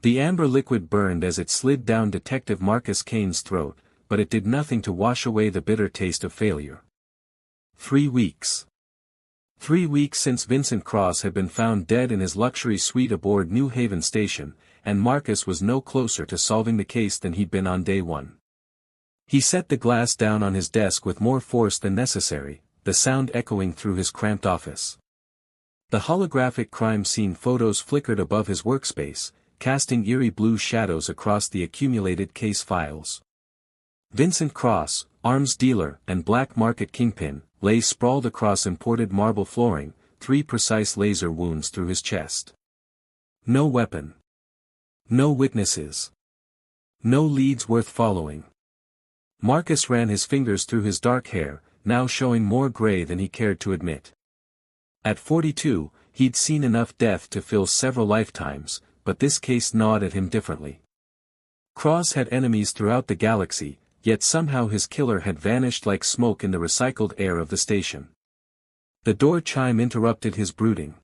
The amber liquid burned as it slid down Detective Marcus Kane's throat, but it did nothing to wash away the bitter taste of failure. 3 weeks. 3 weeks since Vincent Cross had been found dead in his luxury suite aboard New Haven Station, and Marcus was no closer to solving the case than he'd been on day one. He set the glass down on his desk with more force than necessary, the sound echoing through his cramped office. The holographic crime scene photos flickered above his workspace, casting eerie blue shadows across the accumulated case files. Vincent Cross, arms dealer and black market kingpin, lay sprawled across imported marble flooring, 3 precise laser wounds through his chest. No weapon. No witnesses. No leads worth following. Marcus ran his fingers through his dark hair, now showing more gray than he cared to admit. At 42, he'd seen enough death to fill several lifetimes, but this case gnawed at him differently. Cross had enemies throughout the galaxy, yet somehow his killer had vanished like smoke in the recycled air of the station. The door chime interrupted his brooding.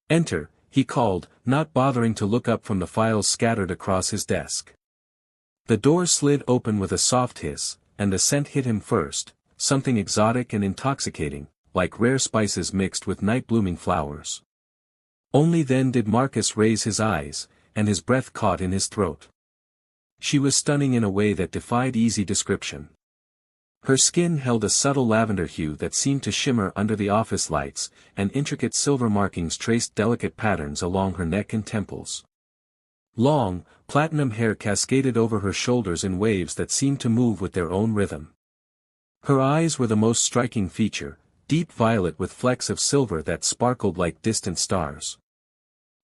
"Enter," he called, not bothering to look up from the files scattered across his desk. The door slid open with a soft hiss, and the scent hit him first, something exotic and intoxicating, like rare spices mixed with night-blooming flowers. Only then did Marcus raise his eyes, and his breath caught in his throat. She was stunning in a way that defied easy description. Her skin held a subtle lavender hue that seemed to shimmer under the office lights, and intricate silver markings traced delicate patterns along her neck and temples. Long, platinum hair cascaded over her shoulders in waves that seemed to move with their own rhythm. Her eyes were the most striking feature, deep violet with flecks of silver that sparkled like distant stars.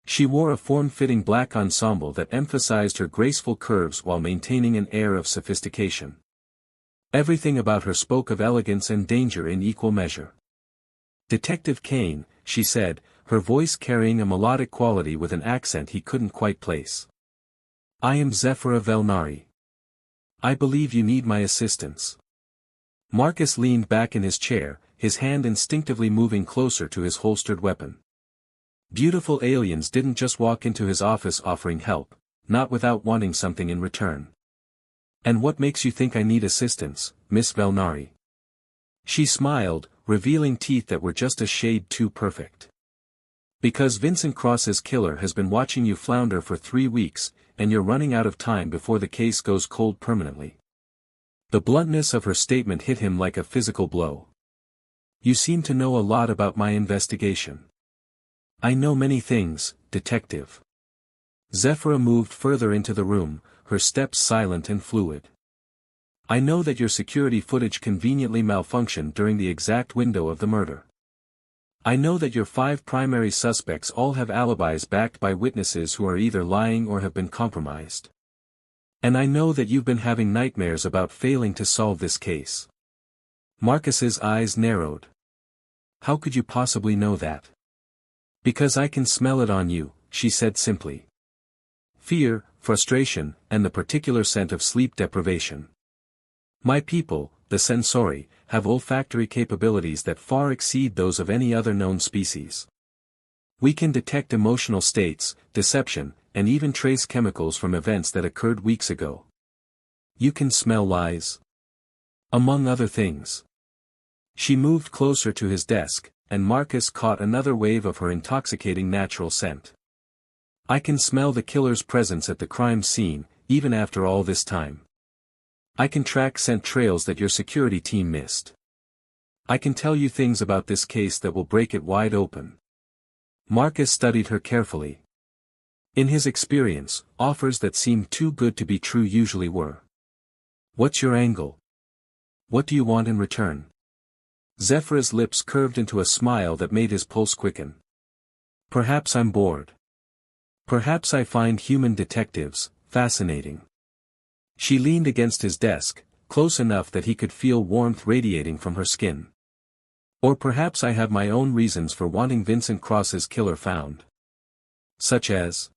She wore a form-fitting black ensemble that emphasized her graceful curves while maintaining an air of sophistication. Everything about her spoke of elegance and danger in equal measure. "Detective Kane," she said, her voice carrying a melodic quality with an accent he couldn't quite place. "I am Zephyra Velnari. I believe you need my assistance." Marcus leaned back in his chair, his hand instinctively moving closer to his holstered weapon. Beautiful aliens didn't just walk into his office offering help, not without wanting something in return. "And what makes you think I need assistance, Miss Velnari?" She smiled, revealing teeth that were just a shade too perfect. "Because Vincent Cross's killer has been watching you flounder for 3 weeks, and you're running out of time before the case goes cold permanently." The bluntness of her statement hit him like a physical blow. "You seem to know a lot about my investigation." "I know many things, Detective." Zephyra moved further into the room, her steps silent and fluid. "I know that your security footage conveniently malfunctioned during the exact window of the murder. I know that your 5 primary suspects all have alibis backed by witnesses who are either lying or have been compromised. And I know that you've been having nightmares about failing to solve this case." Marcus's eyes narrowed. "How could you possibly know that?" "Because I can smell it on you," she said simply. "Fear, frustration, and the particular scent of sleep deprivation. My people, the Sensori, have olfactory capabilities that far exceed those of any other known species. We can detect emotional states, deception, and even trace chemicals from events that occurred weeks ago. You can smell lies. Among other things." She moved closer to his desk, and Marcus caught another wave of her intoxicating natural scent. "I can smell the killer's presence at the crime scene, even after all this time. I can track scent trails that your security team missed. I can tell you things about this case that will break it wide open." Marcus studied her carefully. In his experience, offers that seemed too good to be true usually were. "What's your angle? What do you want in return?" Zephyra's lips curved into a smile that made his pulse quicken. "Perhaps I'm bored. Perhaps I find human detectives fascinating." She leaned against his desk, close enough that he could feel warmth radiating from her skin. "Or perhaps I have my own reasons for wanting Vincent Cross's killer found." "Such as?"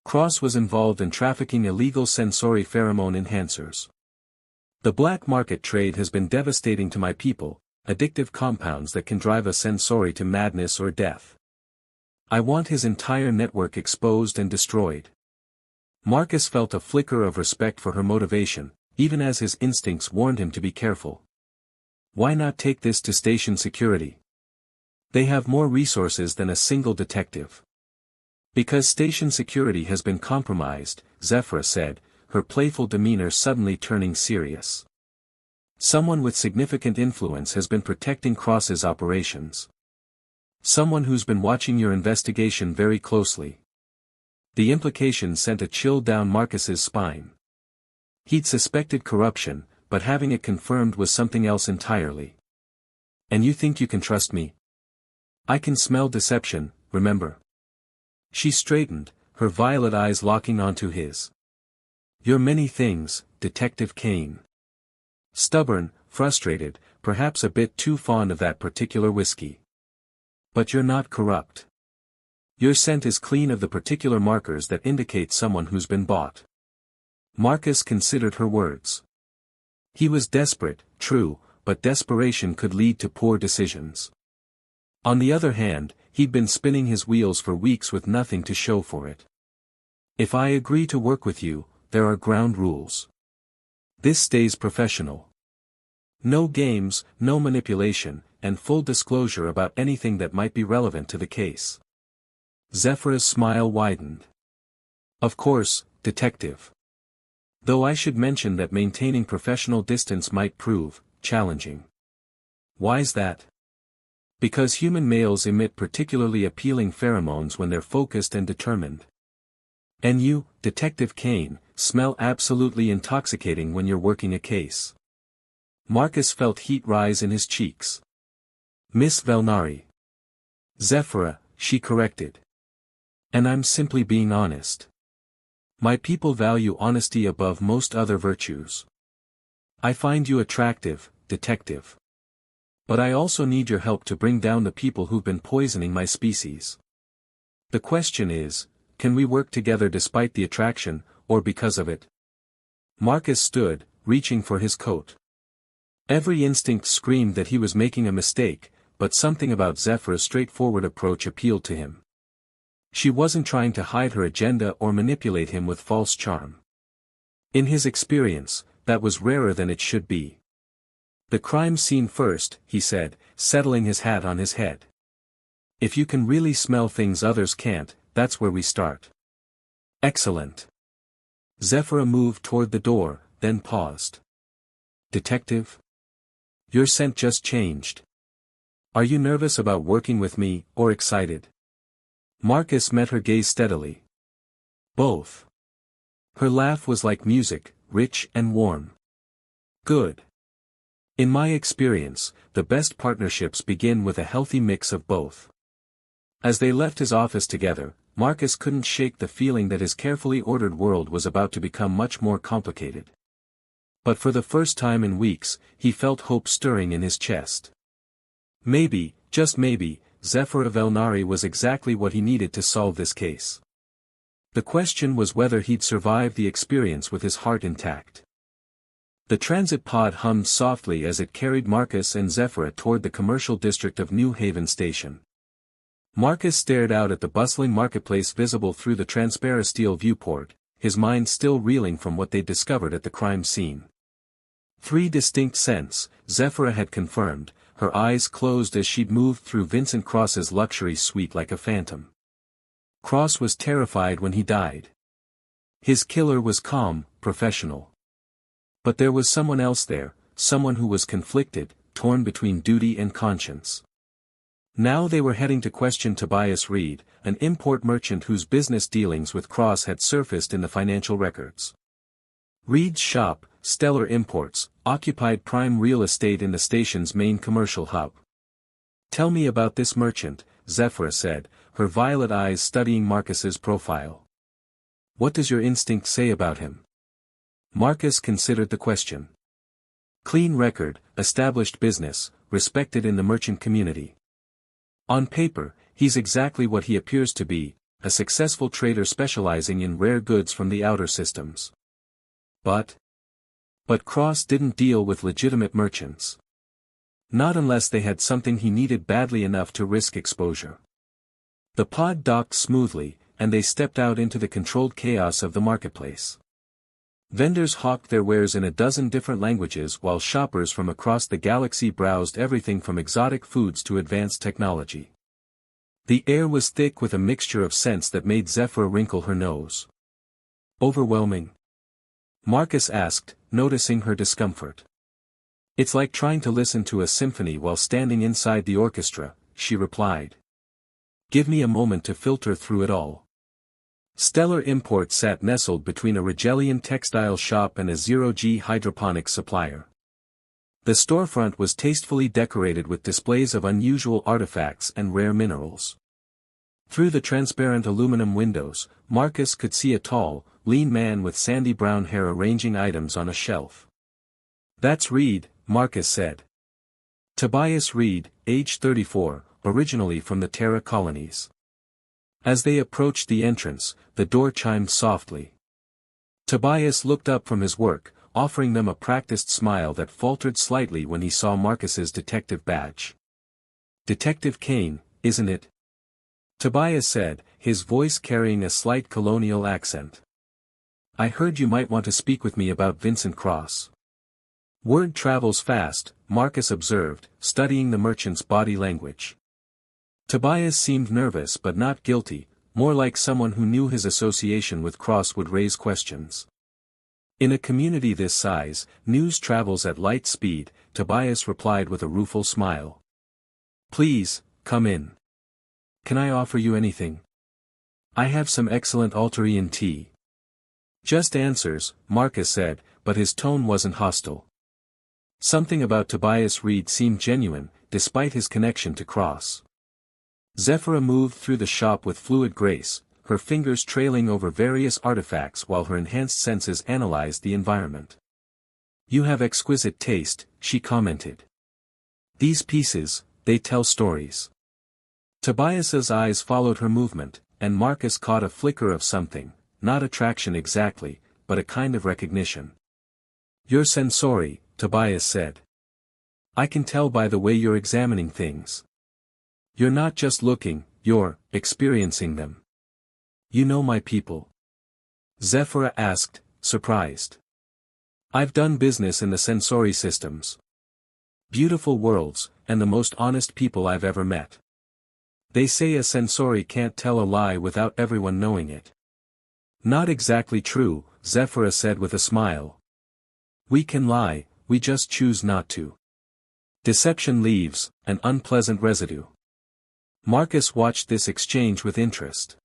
Cross was involved in trafficking illegal sensory pheromone enhancers. "The black market trade has been devastating to my people, addictive compounds that can drive a sensori to madness or death. I want his entire network exposed and destroyed." Marcus felt a flicker of respect for her motivation, even as his instincts warned him to be careful. Why not take this to station security? They have more resources than a single detective. Because station security has been compromised, Zephyra said, her playful demeanor suddenly turning serious. Someone with significant influence has been protecting Cross's operations. Someone who's been watching your investigation very closely. The implication sent a chill down Marcus's spine. He'd suspected corruption, but having it confirmed was something else entirely. And you think you can trust me? I can smell deception, remember? She straightened, her violet eyes locking onto his. You're many things, Detective Kane. Stubborn, frustrated, perhaps a bit too fond of that particular whiskey. But you're not corrupt. Your scent is clean of the particular markers that indicate someone who's been bought. Marcus considered her words. He was desperate, true, but desperation could lead to poor decisions. On the other hand, he'd been spinning his wheels for weeks with nothing to show for it. If I agree to work with you, there are ground rules. This stays professional. No games, no manipulation, and full disclosure about anything that might be relevant to the case. Zephyra's smile widened. Of course, Detective. Though I should mention that maintaining professional distance might prove challenging. Why's that? Because human males emit particularly appealing pheromones when they're focused and determined. And you, Detective Kane, smell absolutely intoxicating when you're working a case. Marcus felt heat rise in his cheeks. Miss Velnari. Zephyra, she corrected. And I'm simply being honest. My people value honesty above most other virtues. I find you attractive, Detective. But I also need your help to bring down the people who've been poisoning my species. The question is, can we work together despite the attraction, or because of it? Marcus stood, reaching for his coat. Every instinct screamed that he was making a mistake, but something about Zephyra's straightforward approach appealed to him. She wasn't trying to hide her agenda or manipulate him with false charm. In his experience, that was rarer than it should be. The crime scene first, he said, settling his hat on his head. If you can really smell things others can't, that's where we start. Excellent. Zephyra moved toward the door, then paused. Detective? Your scent just changed. Are you nervous about working with me, or excited? Marcus met her gaze steadily. Both. Her laugh was like music, rich and warm. Good. In my experience, the best partnerships begin with a healthy mix of both. As they left his office together, Marcus couldn't shake the feeling that his carefully ordered world was about to become much more complicated. But for the first time in weeks, he felt hope stirring in his chest. Maybe, just maybe, Zephyra Velnari was exactly what he needed to solve this case. The question was whether he'd survive the experience with his heart intact. The transit pod hummed softly as it carried Marcus and Zephyra toward the commercial district of New Haven Station. Marcus stared out at the bustling marketplace visible through the transparent steel viewport, his mind still reeling from what they'd discovered at the crime scene. 3 distinct scents, Zephyra had confirmed, her eyes closed as she'd moved through Vincent Cross's luxury suite like a phantom. Cross was terrified when he died. His killer was calm, professional. But there was someone else there, someone who was conflicted, torn between duty and conscience. Now they were heading to question Tobias Reed, an import merchant whose business dealings with Cross had surfaced in the financial records. Reed's shop, Stellar Imports, occupied prime real estate in the station's main commercial hub. Tell me about this merchant, Zephyra said, her violet eyes studying Marcus's profile. What does your instinct say about him? Marcus considered the question. Clean record, established business, respected in the merchant community. On paper, he's exactly what he appears to be, a successful trader specializing in rare goods from the outer systems. But Cross didn't deal with legitimate merchants. Not unless they had something he needed badly enough to risk exposure. The pod docked smoothly, and they stepped out into the controlled chaos of the marketplace. Vendors hawked their wares in a dozen different languages while shoppers from across the galaxy browsed everything from exotic foods to advanced technology. The air was thick with a mixture of scents that made Zephyra wrinkle her nose. Overwhelming? Marcus asked, noticing her discomfort. It's like trying to listen to a symphony while standing inside the orchestra, she replied. Give me a moment to filter through it all. Stellar Import sat nestled between a Rigelian textile shop and a zero-G hydroponics supplier. The storefront was tastefully decorated with displays of unusual artifacts and rare minerals. Through the transparent aluminum windows, Marcus could see a tall, lean man with sandy brown hair arranging items on a shelf. That's Reed, Marcus said. Tobias Reed, age 34, originally from the Terra colonies. As they approached the entrance, the door chimed softly. Tobias looked up from his work, offering them a practiced smile that faltered slightly when he saw Marcus's detective badge. Detective Kane, isn't it? Tobias said, his voice carrying a slight colonial accent. I heard you might want to speak with me about Vincent Cross. Word travels fast, Marcus observed, studying the merchant's body language. Tobias seemed nervous but not guilty, more like someone who knew his association with Cross would raise questions. In a community this size, news travels at light speed, Tobias replied with a rueful smile. Please, come in. Can I offer you anything? I have some excellent Alterian tea. Just answers, Marcus said, but his tone wasn't hostile. Something about Tobias Reed seemed genuine, despite his connection to Cross. Zephyra moved through the shop with fluid grace, her fingers trailing over various artifacts while her enhanced senses analyzed the environment. You have exquisite taste, she commented. These pieces, they tell stories. Tobias's eyes followed her movement, and Marcus caught a flicker of something, not attraction exactly, but a kind of recognition. You're sensori, Tobias said. I can tell by the way you're examining things. You're not just looking, you're experiencing them. You know my people? Zephyra asked, surprised. I've done business in the sensory systems. Beautiful worlds, and the most honest people I've ever met. They say a sensori can't tell a lie without everyone knowing it. Not exactly true, Zephyra said with a smile. We can lie, we just choose not to. Deception leaves an unpleasant residue. Marcus watched this exchange with interest.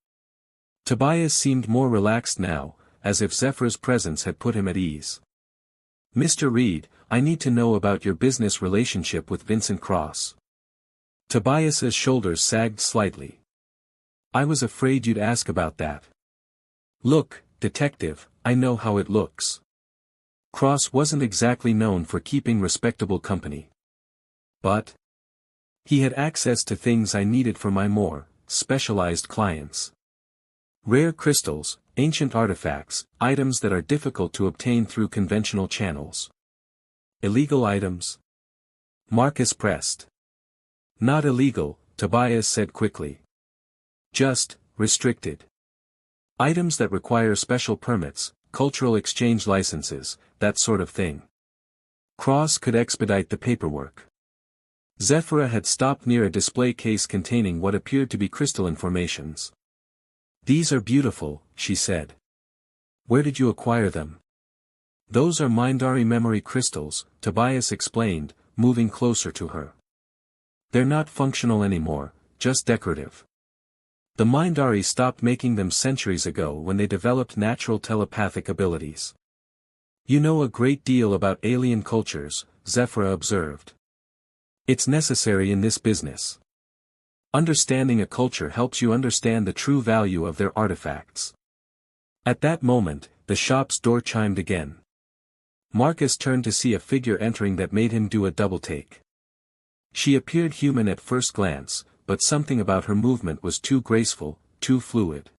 Tobias seemed more relaxed now, as if Zephyra's presence had put him at ease. Mr. Reed, I need to know about your business relationship with Vincent Cross. Tobias's shoulders sagged slightly. I was afraid you'd ask about that. Look, detective, I know how it looks. Cross wasn't exactly known for keeping respectable company. But he had access to things I needed for my more specialized clients. Rare crystals, ancient artifacts, items that are difficult to obtain through conventional channels. Illegal items? Marcus pressed. Not illegal, Tobias said quickly. Just restricted. Items that require special permits, cultural exchange licenses, that sort of thing. Cross could expedite the paperwork. Zephyra had stopped near a display case containing what appeared to be crystalline formations. These are beautiful, she said. Where did you acquire them? Those are Mindari memory crystals, Tobias explained, moving closer to her. They're not functional anymore, just decorative. The Mindari stopped making them centuries ago when they developed natural telepathic abilities. You know a great deal about alien cultures, Zephyra observed. It's necessary in this business. Understanding a culture helps you understand the true value of their artifacts. At that moment, the shop's door chimed again. Marcus turned to see a figure entering that made him do a double-take. She appeared human at first glance, but something about her movement was too graceful, too fluid.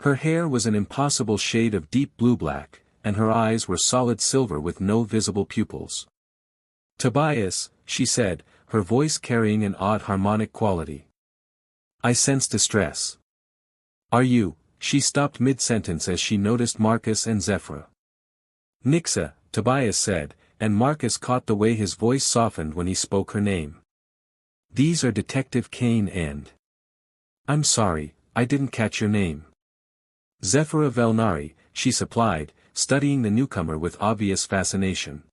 Her hair was an impossible shade of deep blue-black, and her eyes were solid silver with no visible pupils. Tobias, she said, her voice carrying an odd harmonic quality. I sense distress. Are you? She stopped mid-sentence as she noticed Marcus and Zephyra. Nixa, Tobias said, and Marcus caught the way his voice softened when he spoke her name. These are Detective Kane and... I'm sorry, I didn't catch your name. Zephyra Velnari, she supplied, studying the newcomer with obvious fascination.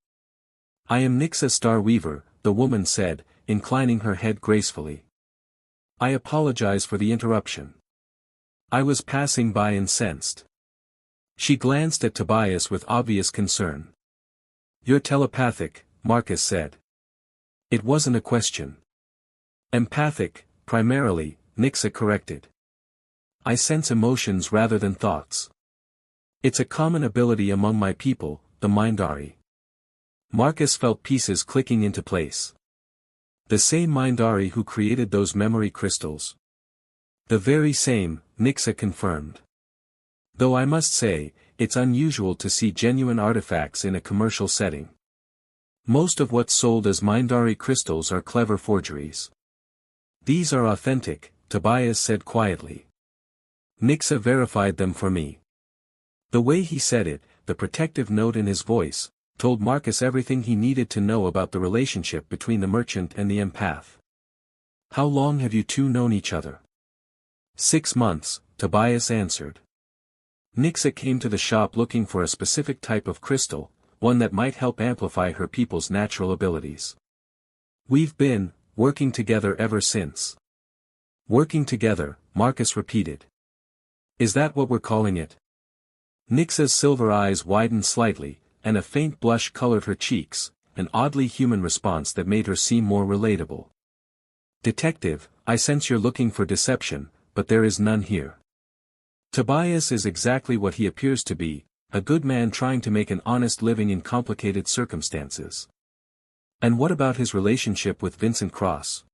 I am Nixa Starweaver, the woman said, inclining her head gracefully. I apologize for the interruption. I was passing by and sensed. She glanced at Tobias with obvious concern. You're telepathic, Marcus said. It wasn't a question. Empathic, primarily, Nixa corrected. I sense emotions rather than thoughts. It's a common ability among my people, the Mindari. Marcus felt pieces clicking into place. The same Mindari who created those memory crystals. The very same, Nixa confirmed. Though I must say, it's unusual to see genuine artifacts in a commercial setting. Most of what's sold as Mindari crystals are clever forgeries. These are authentic, Tobias said quietly. Nixa verified them for me. The way he said it, the protective note in his voice, told Marcus everything he needed to know about the relationship between the merchant and the empath. How long have you two known each other? 6 months, Tobias answered. Nixa came to the shop looking for a specific type of crystal, one that might help amplify her people's natural abilities. We've been working together ever since. Working together, Marcus repeated. Is that what we're calling it? Nixa's silver eyes widened slightly, and a faint blush colored her cheeks, an oddly human response that made her seem more relatable. Detective, I sense you're looking for deception, but there is none here. Tobias is exactly what he appears to be, a good man trying to make an honest living in complicated circumstances. And what about his relationship with Vincent Cross?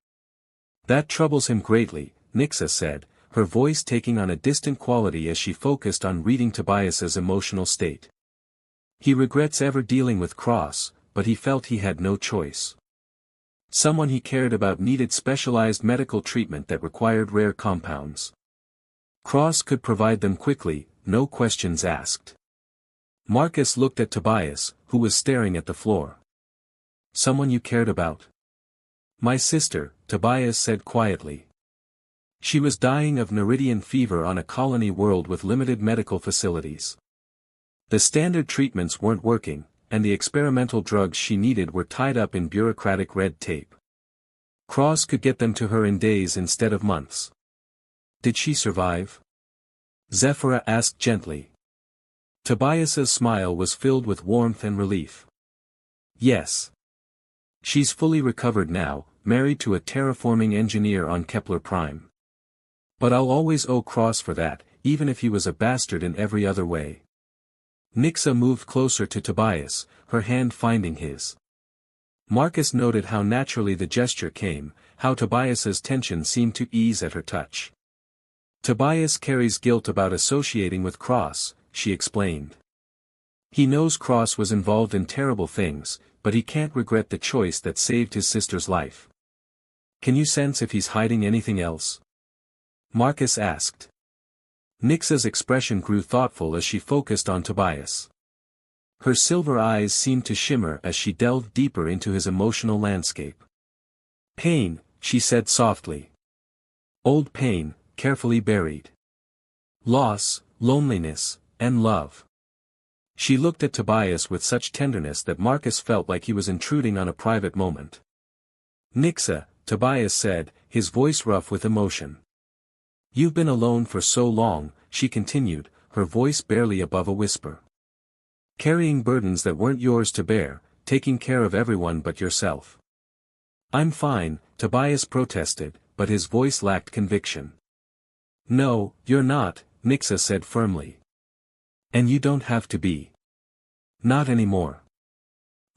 That troubles him greatly, Nixa said, her voice taking on a distant quality as she focused on reading Tobias's emotional state. He regrets ever dealing with Cross, but he felt he had no choice. Someone he cared about needed specialized medical treatment that required rare compounds. Cross could provide them quickly, no questions asked. Marcus looked at Tobias, who was staring at the floor. Someone you cared about? My sister, Tobias said quietly. She was dying of Neridian fever on a colony world with limited medical facilities. The standard treatments weren't working, and the experimental drugs she needed were tied up in bureaucratic red tape. Cross could get them to her in days instead of months. Did she survive? Zephyra asked gently. Tobias's smile was filled with warmth and relief. Yes. She's fully recovered now, married to a terraforming engineer on Kepler Prime. But I'll always owe Cross for that, even if he was a bastard in every other way. Nixa moved closer to Tobias, her hand finding his. Marcus noted how naturally the gesture came, how Tobias's tension seemed to ease at her touch. Tobias carries guilt about associating with Cross, she explained. He knows Cross was involved in terrible things, but he can't regret the choice that saved his sister's life. Can you sense if he's hiding anything else? Marcus asked. Nixa's expression grew thoughtful as she focused on Tobias. Her silver eyes seemed to shimmer as she delved deeper into his emotional landscape. Pain, she said softly. Old pain, carefully buried. Loss, loneliness, and love. She looked at Tobias with such tenderness that Marcus felt like he was intruding on a private moment. Nixa, Tobias said, his voice rough with emotion. You've been alone for so long, she continued, her voice barely above a whisper. Carrying burdens that weren't yours to bear, taking care of everyone but yourself. I'm fine, Tobias protested, but his voice lacked conviction. No, you're not, Nixa said firmly. And you don't have to be. Not anymore.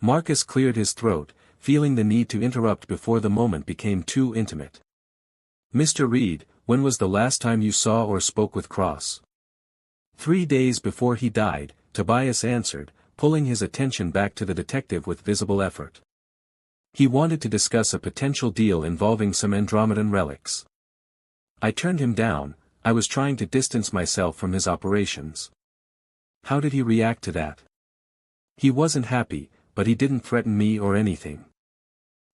Marcus cleared his throat, feeling the need to interrupt before the moment became too intimate. Mr. Reed, when was the last time you saw or spoke with Cross? 3 days before he died, Tobias answered, pulling his attention back to the detective with visible effort. He wanted to discuss a potential deal involving some Andromedan relics. I turned him down, I was trying to distance myself from his operations. How did he react to that? He wasn't happy, but he didn't threaten me or anything.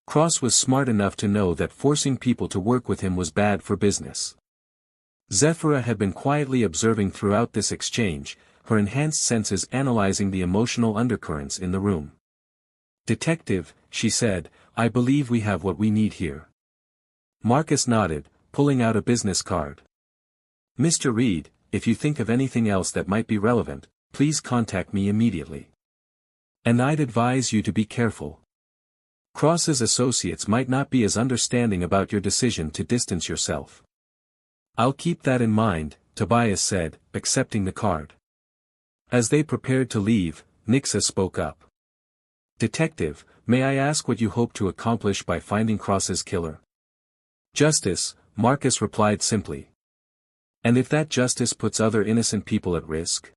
Cross was smart enough to know that forcing people to work with him was bad for business. Zephyra had been quietly observing throughout this exchange, her enhanced senses analyzing the emotional undercurrents in the room. "Detective," she said, "I believe we have what we need here." Marcus nodded, pulling out a business card. "Mr. Reed, if you think of anything else that might be relevant, please contact me immediately. And I'd advise you to be careful. Cross's associates might not be as understanding about your decision to distance yourself." "I'll keep that in mind," Tobias said, accepting the card. As they prepared to leave, Nixa spoke up. "Detective, may I ask what you hope to accomplish by finding Cross's killer?" "Justice," Marcus replied simply. "And if that justice puts other innocent people at risk?"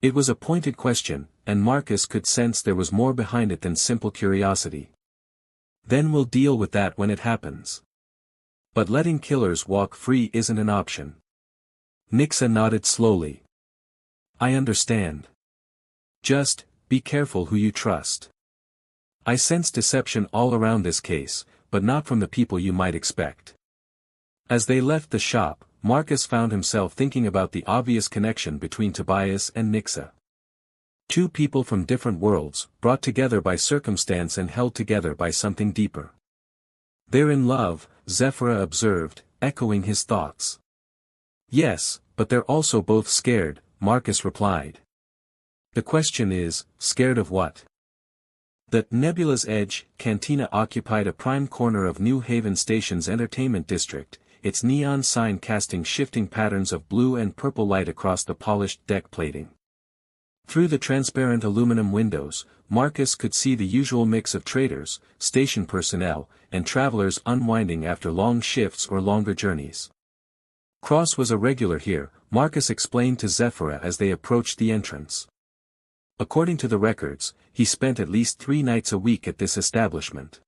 It was a pointed question, and Marcus could sense there was more behind it than simple curiosity. "Then we'll deal with that when it happens. But letting killers walk free isn't an option." Nixa nodded slowly. "I understand. Just, be careful who you trust. I sense deception all around this case, but not from the people you might expect." As they left the shop, Marcus found himself thinking about the obvious connection between Tobias and Nixa. Two people from different worlds, brought together by circumstance and held together by something deeper. "They're in love," Zephyra observed, echoing his thoughts. "Yes, but they're also both scared," Marcus replied. "The question is, scared of what?" The Nebula's Edge Cantina occupied a prime corner of New Haven Station's entertainment district, its neon sign casting shifting patterns of blue and purple light across the polished deck plating. Through the transparent aluminum windows, Marcus could see the usual mix of traders, station personnel, and travelers unwinding after long shifts or longer journeys. Cross was a regular here, Marcus explained to Zephyra as they approached the entrance. According to the records, he spent at least 3 nights a week at this establishment.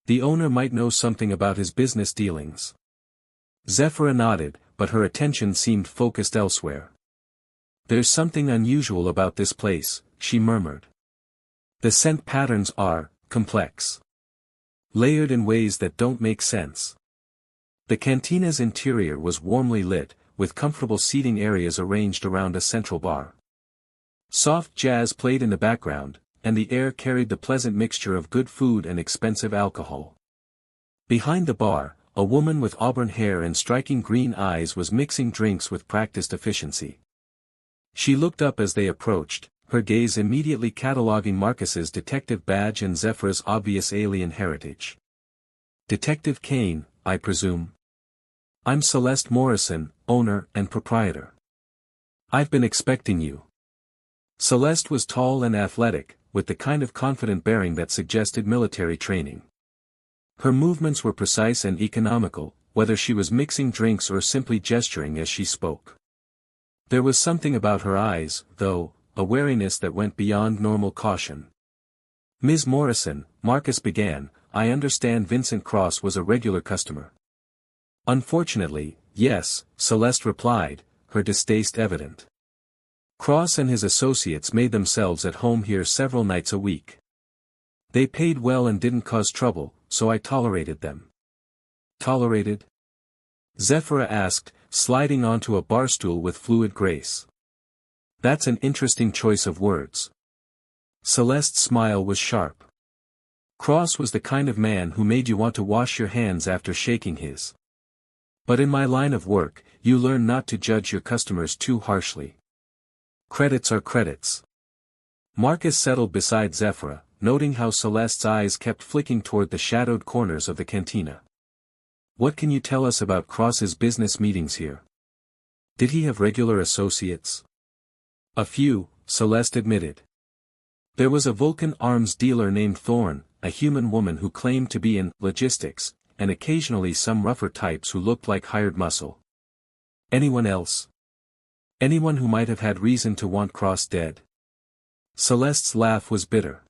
The owner might know something about his business dealings. Zephyra nodded, but her attention seemed focused elsewhere. "There's something unusual about this place," she murmured. "The scent patterns are complex. Layered in ways that don't make sense." The cantina's interior was warmly lit, with comfortable seating areas arranged around a central bar. Soft jazz played in the background, and the air carried the pleasant mixture of good food and expensive alcohol. Behind the bar, a woman with auburn hair and striking green eyes was mixing drinks with practiced efficiency. She looked up as they approached, her gaze immediately cataloging Marcus's detective badge and Zephyra's obvious alien heritage. "Detective Kane, I presume?" "I'm Celeste Morrison, owner and proprietor. I've been expecting you." Celeste was tall and athletic, with the kind of confident bearing that suggested military training. Her movements were precise and economical, whether she was mixing drinks or simply gesturing as she spoke. There was something about her eyes, though, a wariness that went beyond normal caution. "Ms. Morrison," Marcus began, "I understand Vincent Cross was a regular customer." "Unfortunately, yes," Celeste replied, her distaste evident. "Cross and his associates made themselves at home here several nights a week. They paid well and didn't cause trouble, so I tolerated them." "Tolerated?" Zephyra asked, sliding onto a bar stool with fluid grace. "That's an interesting choice of words." Celeste's smile was sharp. "Cross was the kind of man who made you want to wash your hands after shaking his. But in my line of work, you learn not to judge your customers too harshly. Credits are credits." Marcus settled beside Zephyra, noting how Celeste's eyes kept flicking toward the shadowed corners of the cantina. "What can you tell us about Cross's business meetings here? Did he have regular associates?" "A few," Celeste admitted. "There was a Vulcan arms dealer named Thorne, a human woman who claimed to be in logistics, and occasionally some rougher types who looked like hired muscle." "Anyone else? Anyone who might have had reason to want Cross dead?" Celeste's laugh was bitter.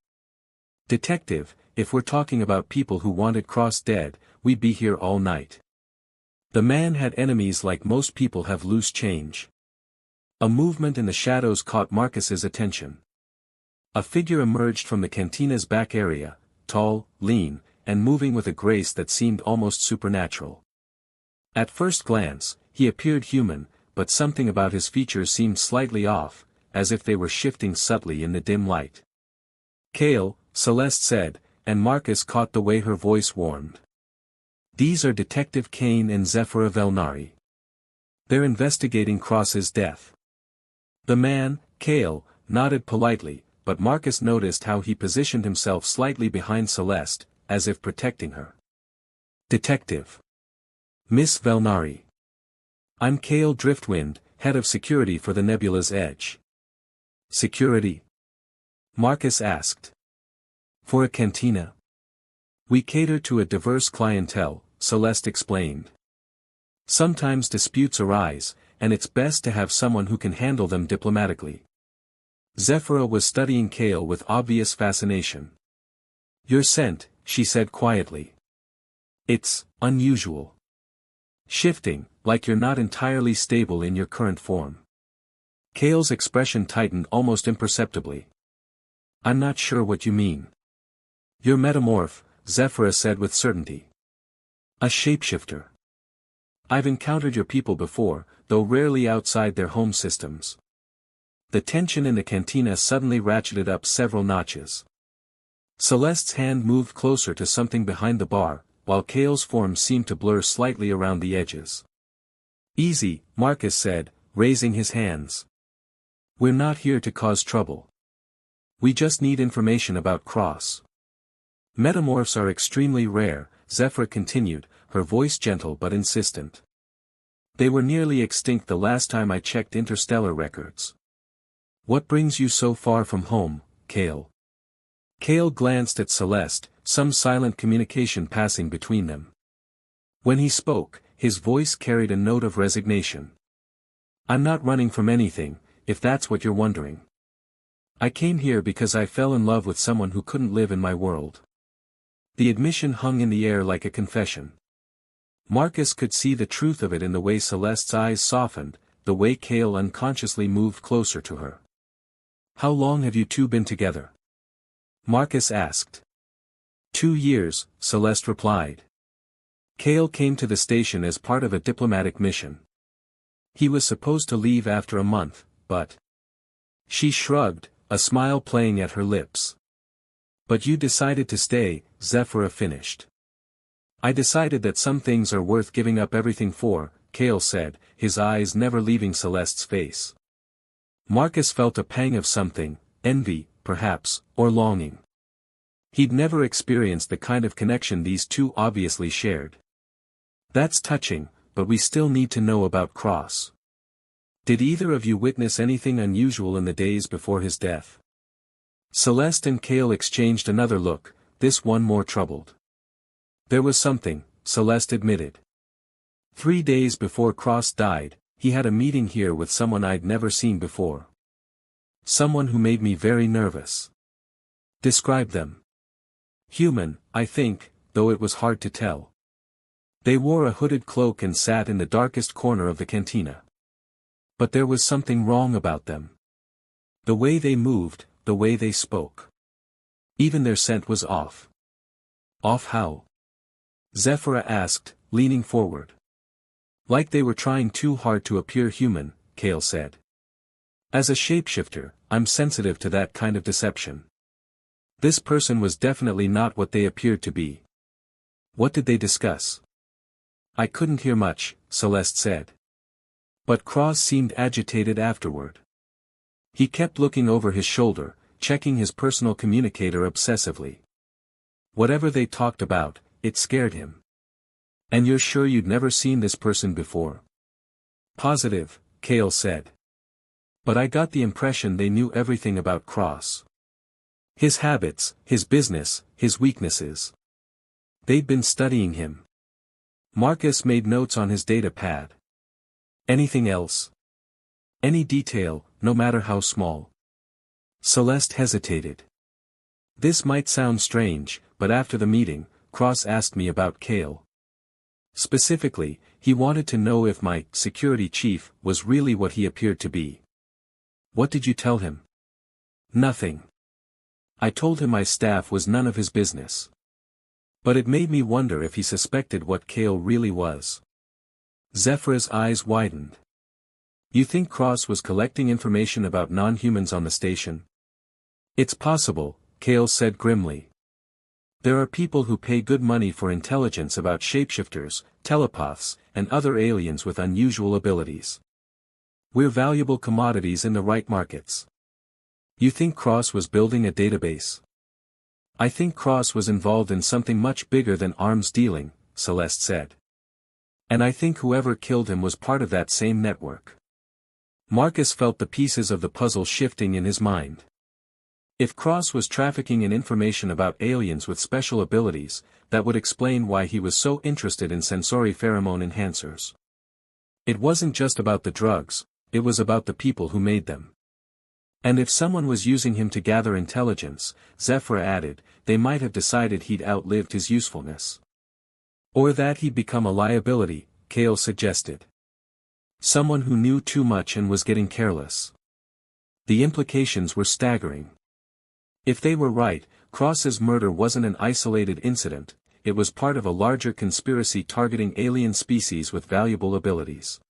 "Detective, if we're talking about people who wanted Cross dead, we'd be here all night. The man had enemies like most people have loose change. A movement in the shadows caught Marcus's attention. A figure emerged from the cantina's back area, tall, lean, and moving with a grace that seemed almost supernatural. At first glance, he appeared human, but something about his features seemed slightly off, as if they were shifting subtly in the dim light. "Kale," Celeste said, and Marcus caught the way her voice warmed. "These are Detective Kane and Zephyra Velnari. They're investigating Cross's death." The man, Kale, nodded politely, but Marcus noticed how he positioned himself slightly behind Celeste, as if protecting her. "Detective. Miss Velnari. I'm Kale Driftwind, head of security for the Nebula's Edge." "Security?" Marcus asked. "For a cantina. We cater to a diverse clientele," Celeste explained. "Sometimes disputes arise, and it's best to have someone who can handle them diplomatically." Zephyra was studying Kale with obvious fascination. "Your scent," she said quietly. "It's unusual. Shifting, like you're not entirely stable in your current form." Kale's expression tightened almost imperceptibly. "I'm not sure what you mean." "You're metamorph," Zephyra said with certainty. "A shapeshifter. I've encountered your people before, though rarely outside their home systems." The tension in the cantina suddenly ratcheted up several notches. Celeste's hand moved closer to something behind the bar, while Kale's form seemed to blur slightly around the edges. "Easy," Marcus said, raising his hands. "We're not here to cause trouble. We just need information about Cross." "Metamorphs are extremely rare," Zephyra continued, her voice gentle but insistent. "They were nearly extinct the last time I checked interstellar records." "What brings you so far from home, Kale?" Kale glanced at Celeste, some silent communication passing between them. When he spoke, his voice carried a note of resignation. "I'm not running from anything, if that's what you're wondering. I came here because I fell in love with someone who couldn't live in my world." The admission hung in the air like a confession. Marcus could see the truth of it in the way Celeste's eyes softened, the way Kale unconsciously moved closer to her. "How long have you two been together?" Marcus asked. 2 years, Celeste replied. Kale came to the station as part of a diplomatic mission. He was supposed to leave after a month, but... She shrugged, a smile playing at her lips. "But you decided to stay," Zephyra finished. "I decided that some things are worth giving up everything for," Kale said, his eyes never leaving Celeste's face. Marcus felt a pang of something, envy, perhaps, or longing. He'd never experienced the kind of connection these two obviously shared. "That's touching, but we still need to know about Cross. Did either of you witness anything unusual in the days before his death?" Celeste and Kale exchanged another look, this one more troubled. "There was something," Celeste admitted. 3 days before Cross died, he had a meeting here with someone I'd never seen before. Someone who made me very nervous." "Describe them." "Human, I think, though it was hard to tell. They wore a hooded cloak and sat in the darkest corner of the cantina. But there was something wrong about them. The way they moved, the way they spoke. Even their scent was off." "Off how?" Zephyra asked, leaning forward. "Like they were trying too hard to appear human," Kale said. "As a shapeshifter, I'm sensitive to that kind of deception. This person was definitely not what they appeared to be." "What did they discuss?" "I couldn't hear much," Celeste said. "But Cross seemed agitated afterward. He kept looking over his shoulder, checking his personal communicator obsessively. Whatever they talked about, it scared him." "And you're sure you'd never seen this person before?" "Positive," Kale said. "But I got the impression they knew everything about Cross. His habits, his business, his weaknesses. They'd been studying him." Marcus made notes on his data pad. "Anything else? Any detail, no matter how small?" Celeste hesitated. "This might sound strange, but after the meeting, Cross asked me about Kale. Specifically, he wanted to know if my security chief was really what he appeared to be. What did you tell him? Nothing. I told him my staff was none of his business. But it made me wonder if he suspected what Kale really was. Zephyr's eyes widened. You think Cross was collecting information about non-humans on the station? It's possible, Kale said grimly. There are people who pay good money for intelligence about shapeshifters, telepaths, and other aliens with unusual abilities. We're valuable commodities in the right markets. You think Cross was building a database? I think Cross was involved in something much bigger than arms dealing, Celeste said. And I think whoever killed him was part of that same network. Marcus felt the pieces of the puzzle shifting in his mind. If Cross was trafficking in information about aliens with special abilities, that would explain why he was so interested in sensory pheromone enhancers. It wasn't just about the drugs, it was about the people who made them. And if someone was using him to gather intelligence, Zephyr added, they might have decided he'd outlived his usefulness. Or that he'd become a liability, Kale suggested. Someone who knew too much and was getting careless. The implications were staggering. If they were right, Cross's murder wasn't an isolated incident, it was part of a larger conspiracy targeting alien species with valuable abilities.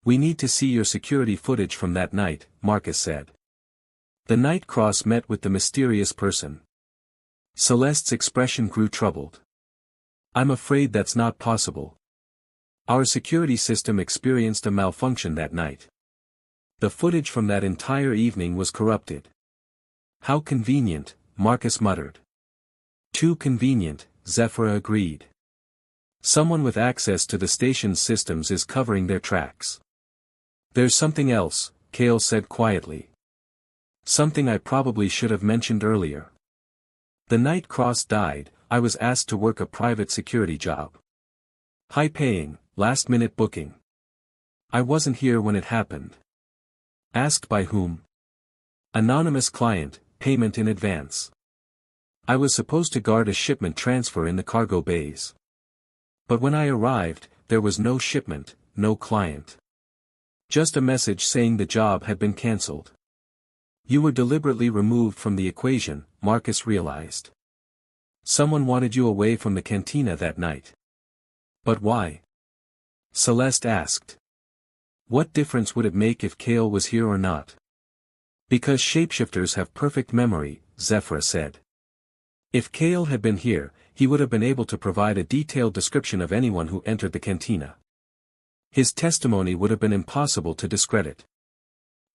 We need to see your security footage from that night, Marcus said. The night Cross met with the mysterious person. Celeste's expression grew troubled. I'm afraid that's not possible. Our security system experienced a malfunction that night. The footage from that entire evening was corrupted. How convenient, Marcus muttered. Too convenient, Zephyr agreed. Someone with access to the station's systems is covering their tracks. There's something else, Kale said quietly. Something I probably should have mentioned earlier. The night Cross died, I was asked to work a private security job. High-paying, last-minute booking. I wasn't here when it happened. Asked by whom? Anonymous client, payment in advance. I was supposed to guard a shipment transfer in the cargo bays. But when I arrived, there was no shipment, no client. Just a message saying the job had been cancelled. You were deliberately removed from the equation, Marcus realized. Someone wanted you away from the cantina that night. But why? Celeste asked. What difference would it make if Kale was here or not? Because shapeshifters have perfect memory, Zephyr said. If Kale had been here, he would have been able to provide a detailed description of anyone who entered the cantina. His testimony would have been impossible to discredit.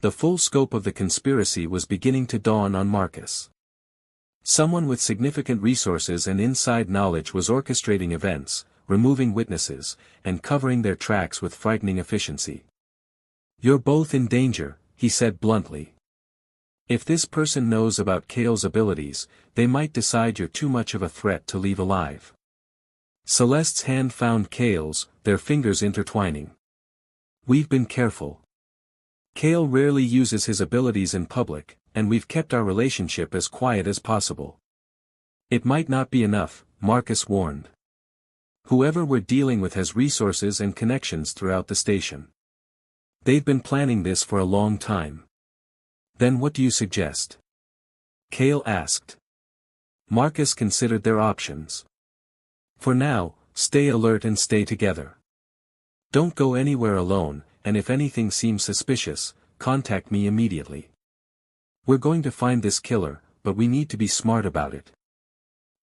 The full scope of the conspiracy was beginning to dawn on Marcus. Someone with significant resources and inside knowledge was orchestrating events, removing witnesses, and covering their tracks with frightening efficiency. You're both in danger, he said bluntly. If this person knows about Kale's abilities, they might decide you're too much of a threat to leave alive. Celeste's hand found Kale's, their fingers intertwining. We've been careful. Kale rarely uses his abilities in public, and we've kept our relationship as quiet as possible. It might not be enough, Marcus warned. Whoever we're dealing with has resources and connections throughout the station. They've been planning this for a long time. Then what do you suggest? Kale asked. Marcus considered their options. For now, stay alert and stay together. Don't go anywhere alone, and if anything seems suspicious, contact me immediately. We're going to find this killer, but we need to be smart about it.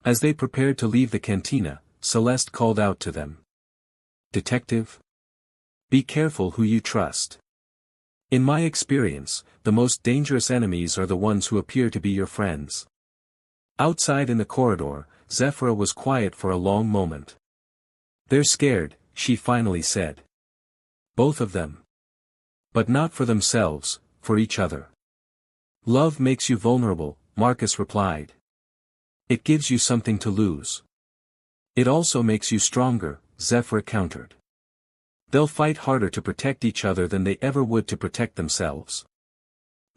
As they prepared to leave the cantina, Celeste called out to them. Detective? Be careful who you trust. In my experience, the most dangerous enemies are the ones who appear to be your friends. Outside in the corridor, Zephyr was quiet for a long moment. They're scared, she finally said. Both of them. But not for themselves, for each other. Love makes you vulnerable, Marcus replied. It gives you something to lose. It also makes you stronger, Zephyr countered. They'll fight harder to protect each other than they ever would to protect themselves.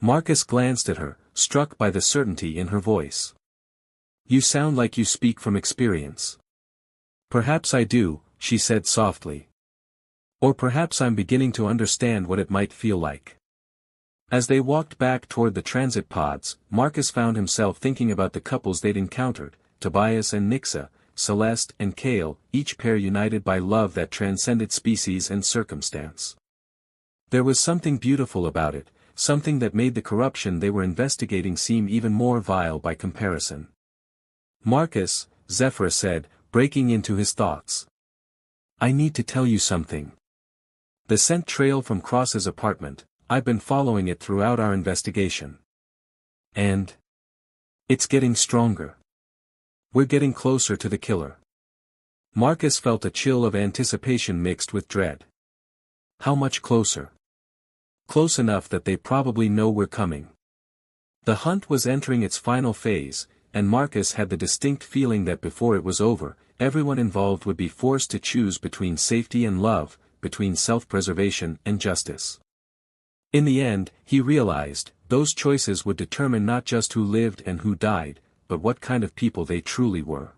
Marcus glanced at her, struck by the certainty in her voice. You sound like you speak from experience. Perhaps I do, she said softly. Or perhaps I'm beginning to understand what it might feel like. As they walked back toward the transit pods, Marcus found himself thinking about the couples they'd encountered, Tobias and Nixa, Celeste and Kale, each pair united by love that transcended species and circumstance. There was something beautiful about it, something that made the corruption they were investigating seem even more vile by comparison. Marcus, Zephyr said, breaking into his thoughts. I need to tell you something. The scent trail from Cross's apartment, I've been following it throughout our investigation. And it's getting stronger. We're getting closer to the killer. Marcus felt a chill of anticipation mixed with dread. How much closer? Close enough that they probably know we're coming. The hunt was entering its final phase, and Marcus had the distinct feeling that before it was over, everyone involved would be forced to choose between safety and love, between self-preservation and justice. In the end, he realized, those choices would determine not just who lived and who died, but what kind of people they truly were.